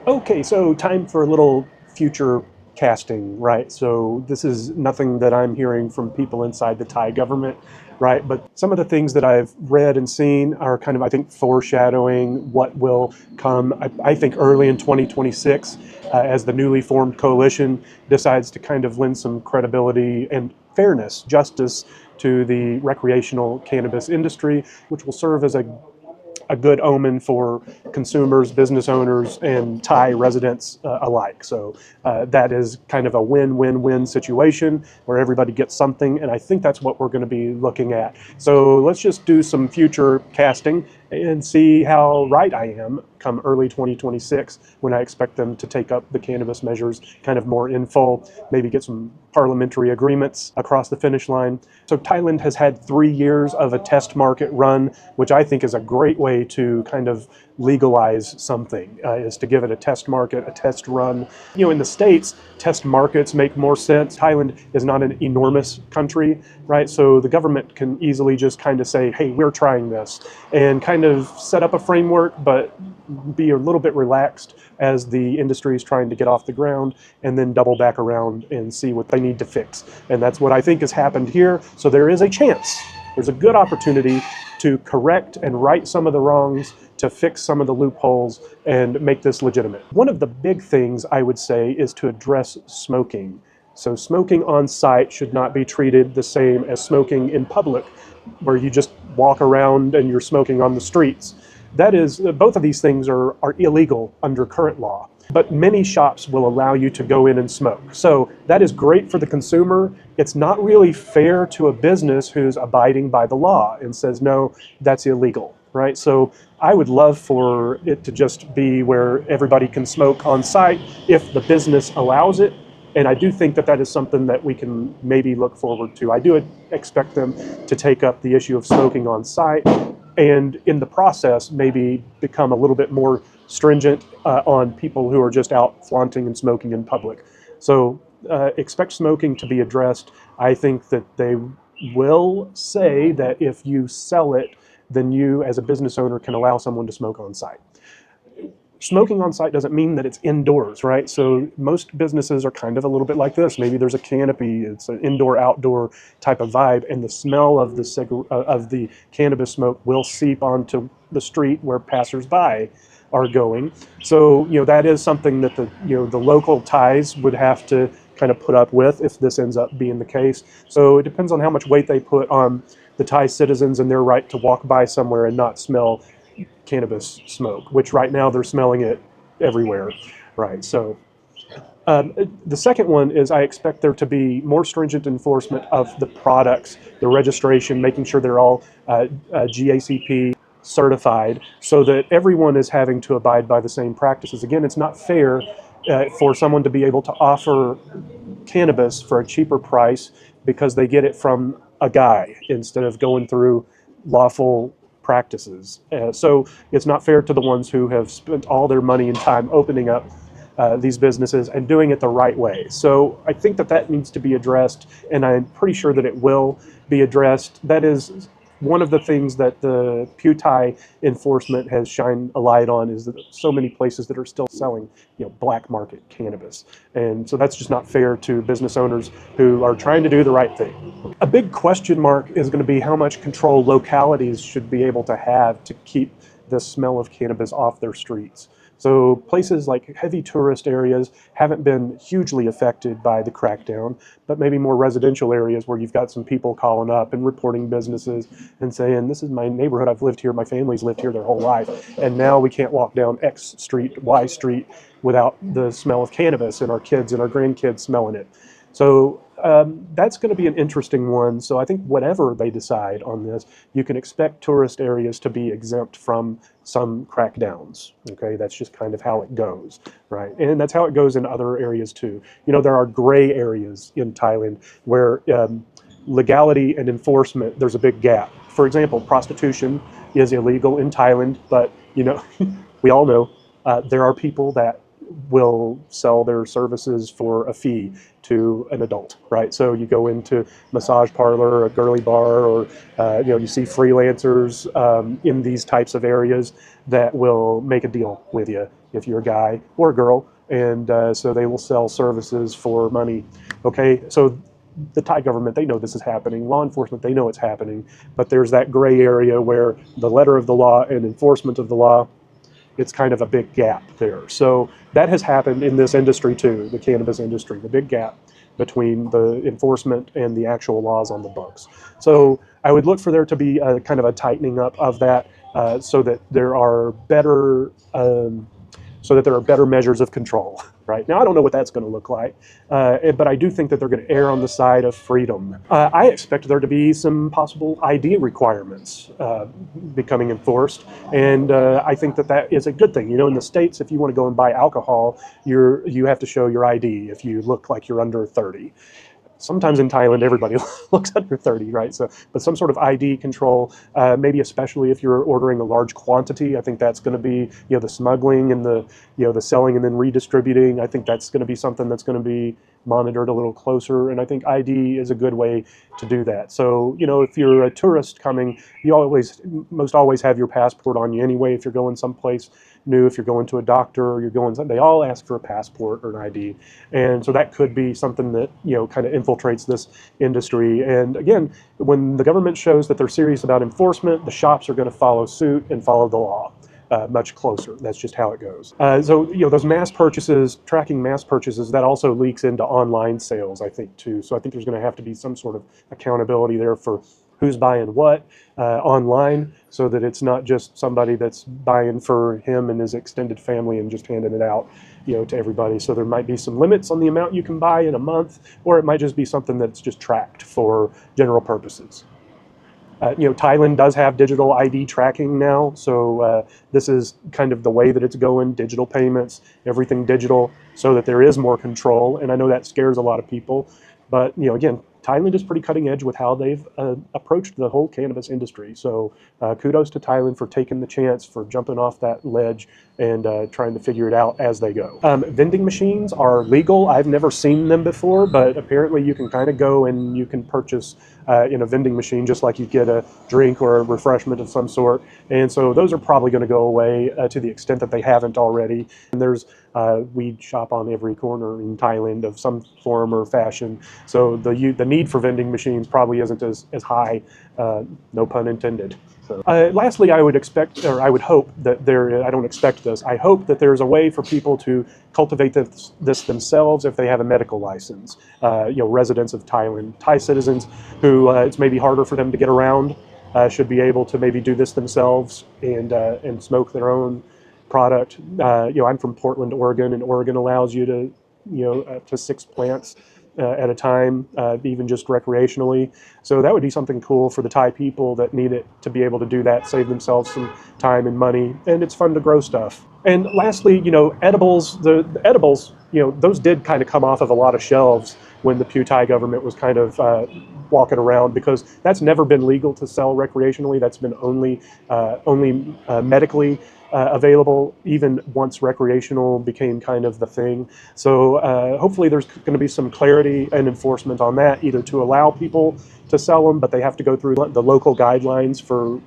Okay, so time for a little future casting, right? So this is nothing that I'm hearing from people inside the Thai government, right? But some of the things that I've read and seen are kind of, I think, foreshadowing what will come, I think, early in 2026 as the newly formed coalition decides to kind of lend some credibility and fairness, justice to the recreational cannabis industry, which will serve as a good omen for consumers, business owners, and Thai residents alike. So that is kind of a win-win-win situation where everybody gets something, and I think that's what we're going to be looking at. So let's just do some future casting and see how right I am come early 2026 when I expect them to take up the cannabis measures kind of more in full, maybe get some parliamentary agreements across the finish line. So Thailand has had 3 years of a test market run, which I think is a great way to kind of legalize something, is to give it a test market, a test run. In the States, test markets make more sense. Thailand is not an enormous country, right? So the government can easily just kind of say, hey, we're trying this, and kind of set up a framework, but be a little bit relaxed as the industry is trying to get off the ground, and then double back around and see what they need to fix. And that's what I think has happened here. So there is a chance, there's a good opportunity to correct and right some of the wrongs, to fix some of the loopholes, and make this legitimate. One of the big things I would say is to address smoking. So smoking on site should not be treated the same as smoking in public, where you just walk around and you're smoking on the streets. That is, both of these things are illegal under current law, but many shops will allow you to go in and smoke. So that is great for the consumer. It's not really fair to a business who's abiding by the law and says, no, that's illegal, right? So I would love for it to just be where everybody can smoke on site if the business allows it. And I do think that that is something that we can maybe look forward to. I do expect them to take up the issue of smoking on site, and in the process maybe become a little bit more stringent on people who are just out flaunting and smoking in public. So expect smoking to be addressed. I think that they will say that if you sell it, then you as a business owner can allow someone to smoke on site. Smoking on site doesn't mean that it's indoors, right? So most businesses are kind of a little bit like this. Maybe there's a canopy, it's an indoor-outdoor type of vibe, and the smell of the cannabis smoke will seep onto the street where passersby are going. So that is something that the local Thais would have to kind of put up with if this ends up being the case. So it depends on how much weight they put on the Thai citizens and their right to walk by somewhere and not smell cannabis smoke, which right now they're smelling it everywhere, right? So the second one is I expect there to be more stringent enforcement of the products, the registration, making sure they're all GACP certified so that everyone is having to abide by the same practices. Again, it's not fair for someone to be able to offer cannabis for a cheaper price because they get it from a guy instead of going through lawful practices. So it's not fair to the ones who have spent all their money and time opening up these businesses and doing it the right way. So I think that that needs to be addressed, and I'm pretty sure that it will be addressed. That is one of the things that the Putai enforcement has shined a light on, is that so many places that are still selling black market cannabis. And so that's just not fair to business owners who are trying to do the right thing. A big question mark is going to be how much control localities should be able to have to keep the smell of cannabis off their streets. So places like heavy tourist areas haven't been hugely affected by the crackdown, but maybe more residential areas where you've got some people calling up and reporting businesses and saying, this is my neighborhood, I've lived here, my family's lived here their whole life, and now we can't walk down X street, Y street without the smell of cannabis and our kids and our grandkids smelling it. So that's going to be an interesting one. So I think whatever they decide on this, you can expect tourist areas to be exempt from some crackdowns. Okay, that's just kind of how it goes, right? And that's how it goes in other areas too. There are gray areas in Thailand where legality and enforcement, there's a big gap. For example, prostitution is illegal in Thailand, but we all know there are people that will sell their services for a fee to an adult, right? So you go into massage parlor, a girly bar, or you see freelancers in these types of areas that will make a deal with you if you're a guy or a girl, and so they will sell services for money. Okay, so the Thai government, they know this is happening. Law enforcement, they know it's happening, but there's that gray area where the letter of the law and enforcement of the law, it's kind of a big gap there. So that has happened in this industry too, the cannabis industry, the big gap between the enforcement and the actual laws on the books. So I would look for there to be a kind of a tightening up of that, so that there are better measures of control. Right now, I don't know what that's going to look like, but I do think that they're going to err on the side of freedom. I expect there to be some possible ID requirements becoming enforced, and I think that that is a good thing. You know, in the States, if you want to go and buy alcohol, you have to show your ID if you look like you're under 30. Sometimes in Thailand, everybody looks under 30, right? So, but some sort of ID control, maybe especially if you're ordering a large quantity. I think that's going to be, the smuggling and the selling and then redistributing. I think that's going to be something that's going to be monitored a little closer. And I think ID is a good way to do that. So, if you're a tourist coming, you most always have your passport on you anyway. If you're going someplace new, if you're going to a doctor or they all ask for a passport or an ID. And so that could be something that, kind of infiltrates this industry. And again, when the government shows that they're serious about enforcement, the shops are going to follow suit and follow the law much closer. That's just how it goes. So, those mass purchases, tracking mass purchases, that also leaks into online sales, I think, too. So I think there's going to have to be some sort of accountability there for who's buying what online, so that it's not just somebody that's buying for him and his extended family and just handing it out, to everybody. So there might be some limits on the amount you can buy in a month, or it might just be something that's just tracked for general purposes. Thailand does have digital ID tracking now, so this is kind of the way that it's going, digital payments, everything digital, so that there is more control. And I know that scares a lot of people, but again, Thailand is pretty cutting edge with how they've approached the whole cannabis industry. So kudos to Thailand for taking the chance, for jumping off that ledge and trying to figure it out as they go. Vending machines are legal. I've never seen them before, but apparently you can kind of go and you can purchase in a vending machine just like you get a drink or a refreshment of some sort. And so those are probably going to go away to the extent that they haven't already. And there's weed shop on every corner in Thailand of some form or fashion. So the need for vending machines probably isn't as high, no pun intended. So, lastly, I would hope that I don't expect this, I hope that there's a way for people to cultivate this themselves if they have a medical license. Residents of Thailand, Thai citizens who it's maybe harder for them to get around, should be able to maybe do this themselves and smoke their own product. I'm from Portland, Oregon, and Oregon allows you to 6 plants at a time, even just recreationally. So that would be something cool for the Thai people that need it to be able to do that, save themselves some time and money, and it's fun to grow stuff. And lastly, edibles, the edibles, those did kind of come off of a lot of shelves when the Thai government was kind of walking around, because that's never been legal to sell recreationally. That's been only medically available, even once recreational became kind of the thing. So hopefully there's going to be some clarity and enforcement on that, either to allow people to sell them, but they have to go through the local guidelines for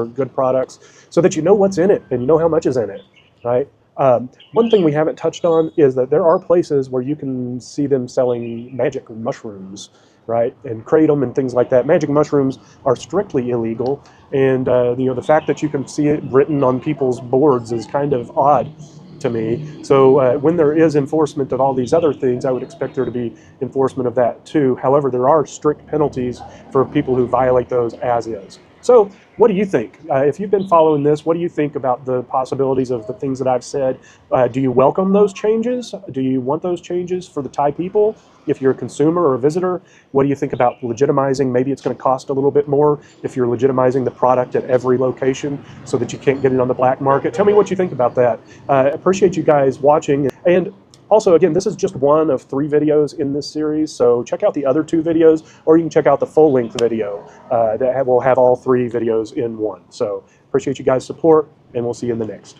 good products, so that you know what's in it and you know how much is in it, right? One thing we haven't touched on is that there are places where you can see them selling magic mushrooms, right, and kratom and things like that. Magic mushrooms are strictly illegal, and the fact that you can see it written on people's boards is kind of odd to me. So when there is enforcement of all these other things, I would expect there to be enforcement of that too. However, there are strict penalties for people who violate those as is. So what do you think? If you've been following this, what do you think about the possibilities of the things that I've said? Do you welcome those changes? Do you want those changes for the Thai people? If you're a consumer or a visitor, what do you think about legitimizing? Maybe it's going to cost a little bit more if you're legitimizing the product at every location so that you can't get it on the black market. Tell me what you think about that. Appreciate you guys watching. And also, again, this is just one of 3 videos in this series, so check out the other 2 videos, or you can check out the full-length video that will have all 3 videos in one. So appreciate you guys' support, and we'll see you in the next.